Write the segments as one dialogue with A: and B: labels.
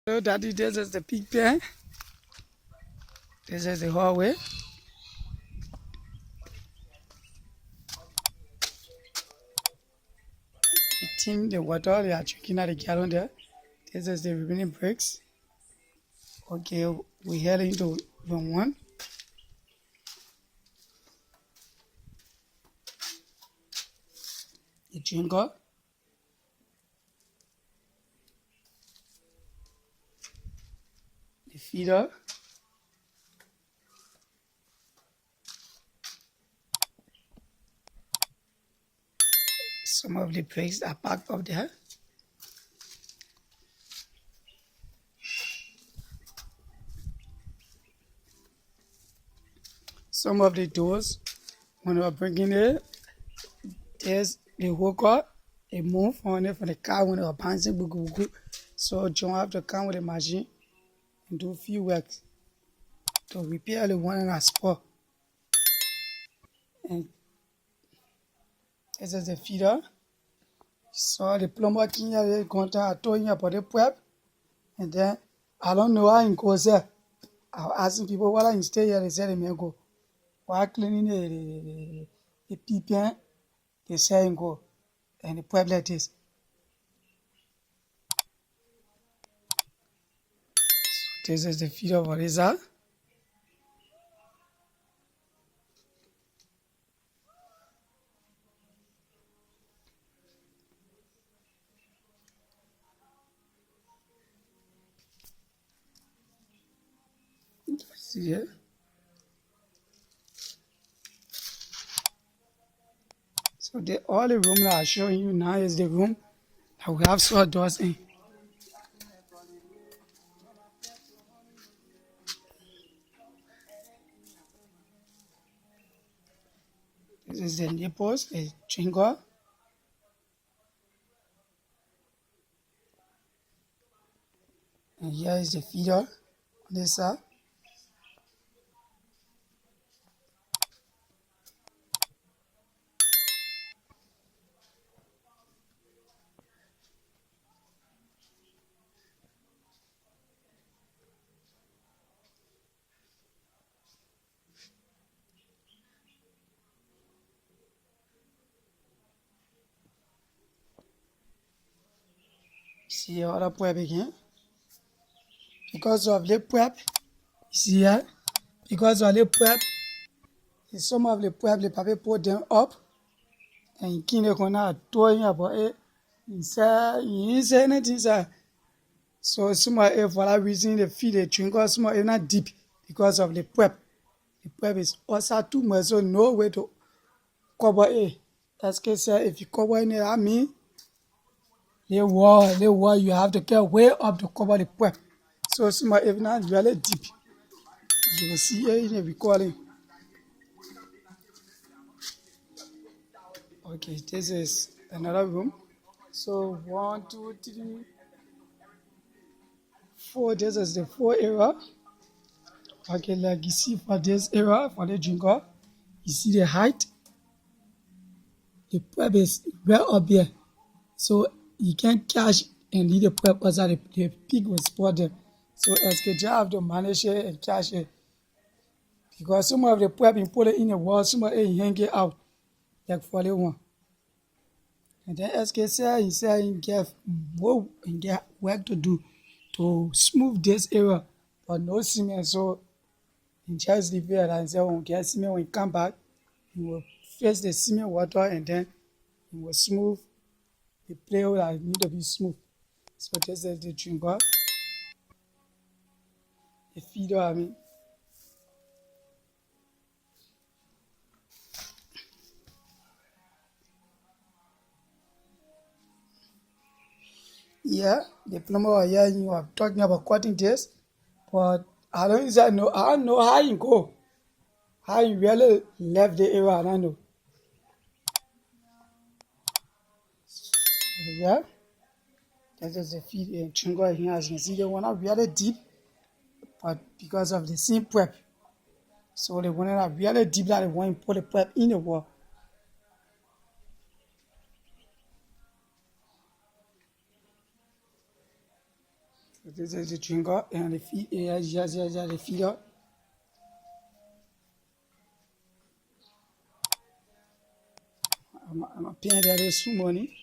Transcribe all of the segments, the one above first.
A: So daddy, this is the pig pen. This is the hallway. The team, the water, they are drinking at the gallon there. This is the remaining bricks. Okay, we head into room 1. The drinker. The feeder. Some of the bricks are packed up there. Some of the doors, when we are bringing it, there's the hooker, a move on it for the car when they were bouncing, so John have to come with a machine and do a few works to repair the one in a spot. And this is the feeder. So the plumber came here, I told him about the prep, and then I don't know how he goes there. I was asking people why he stay here, they said he may go. While cleaning the PPN, they say he go, and the prep like this. So this is the feeder for this side. See here. So all the room that I'm showing you now is the room that we have sawdust in. This is the nipples, the drinker. And here is the feeder on this side. See the other prep again. Because of the prep, you see here, because of the prep, some of the prep, the paper put them up, and you can't gonna told him about it. He didn't say anything, sir. So some of it, for that reason, they feed the drinker, some of it not deep because of the prep. The prep is also too much, so no way to cover it. That's because if you cover it, I mean, the wall, you have to get way up to cover the prep. So some of it not really deep. You will see it in the recording. Okay, this is another room. So 1, 2, 3, 4. This is the 4 area. Okay, like you see for this area, for the drinker, you see the height. The prep is right up here. So you can't catch and leave the prep outside, the pig will spot them. So SKJ have to manage it and catch it. Because some of the prep you put it in the wall, some of it you hang it out, like for the one. And then SK said he get more and get work to do to smooth this area, but no cement. So he just leave it and say when we get cement, when he come back, he will face the cement water and then he will smooth the play that need to be smooth. So this is the drinker, the feeder, I mean. Yeah, the plumber here you are talking about cutting this, but I don't know. I don't know how you go, how you really left the area. I don't know. Yeah, that is the feed drinker here. As you can see, the one are really deep, but because of the same prep, so the one that are really deep, that the one you put the prep in the wall. So This is the drinker and the feed. Yes, the feeder. I'm paying that some money.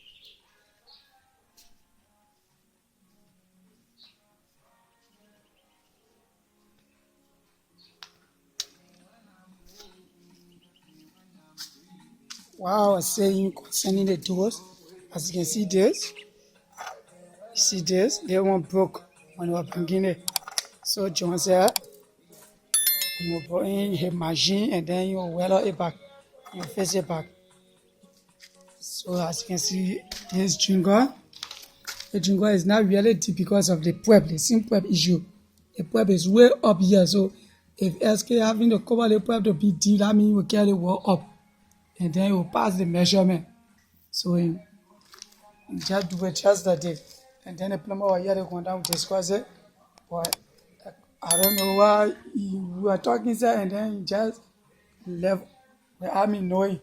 A: Wow, I was saying concerning the doors, as you can see this, they one broke when we were bringing it. So John said, you put in a machine and then you weld it back, you fix it back. So as you can see, this drinker, the drinker is not really deep because of the pipe, the same pipe issue. The pipe is way up here, so if SK having to cover the pipe to be deep, that means we carry the wall up, and then you pass the measurement. So you just do it just that day. And then the plumber was here to come down to discuss it. But I don't know why we were talking, sir, and then he just left without me knowing.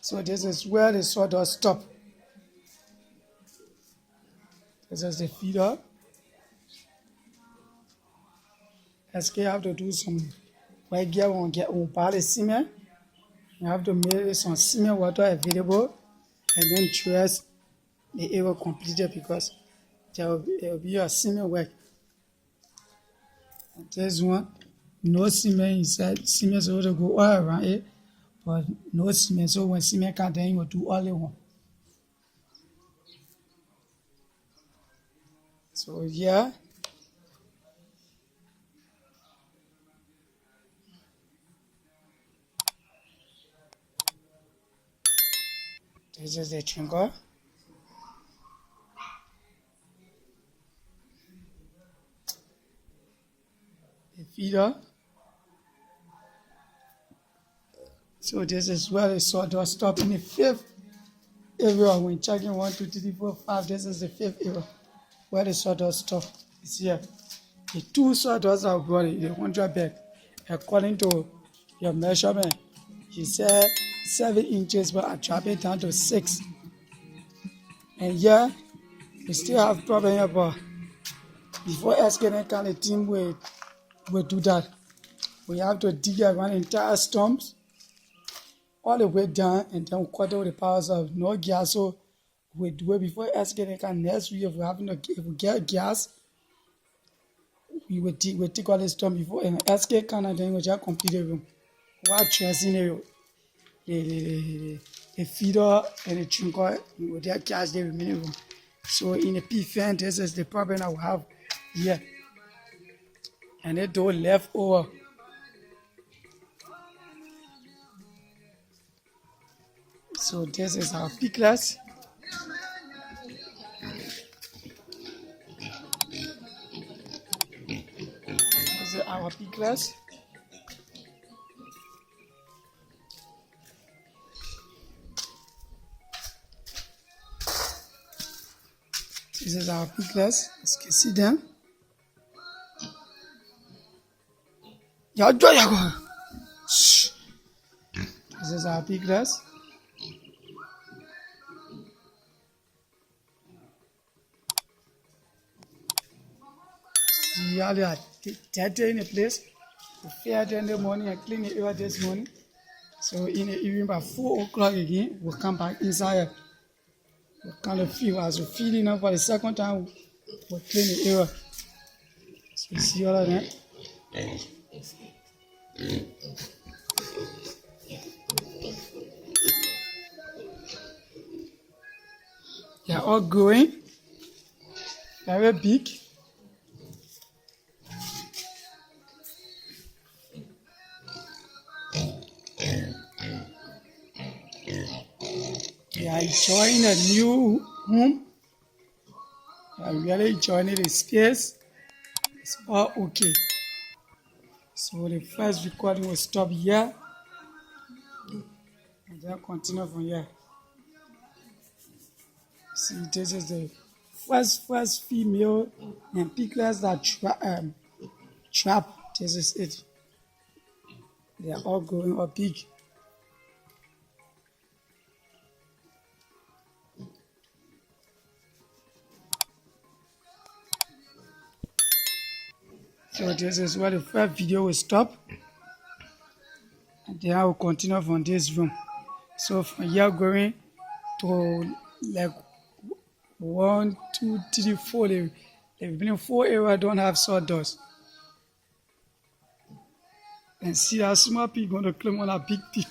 A: So this is where the sawdust stop. This is the feeder. SK have to do some work here on buy the cement. You have to make some cement water available and then dress the area completed because there will be a cement work. And this one, no cement inside. Cement is supposed to go all around it, but no cement. So when cement comes, then you will do all in one. So yeah, this is the drinker. The feeder. So this is where the sawdust stop in the fifth area. When checking 1, 2, 3, 4, 5, this is the fifth area where the sawdust stop is here. The two sawdust are brought in the 100 bag according to your measurement. You said 7 inches, but I drop it down to 6. And yeah, we still have problem here, but before asking any kind of team will do that, we have to dig around entire stumps all the way down and then we cut out the powers of no gas. So we do it before asking any kind. Next week, if we get gas, we will take all the stump before and SK can and then we just complete the room. While dressing the feeder and the drinker, we will just catch the remaining room. So in the pea fan, this is the problem I will have here. And the door left over. So this is our piglets. This is our piglets. This is our piglets. As you can see them. Shh. This is our piglets. See how they are dirty in the place. We fed them in the morning and clean the area this morning. So in the evening by 4 o'clock again, we'll come back inside. We'll kind of feel as we're feeding them for the second time, we'll clean the area. So you see all of that. They are all growing, very big. They are enjoying a new home. They are really enjoying the space. It's all okay. So the first recording will stop here and then continue from here. See, this is the first female and piglets that trap. This is it. They are all growing up big. So this is where the first video will stop. And then I will continue from this room. So from here going to like 1, 2, 3, 4. The remaining 4 areas don't have sawdust. And see that small pig going to climb on a big pig.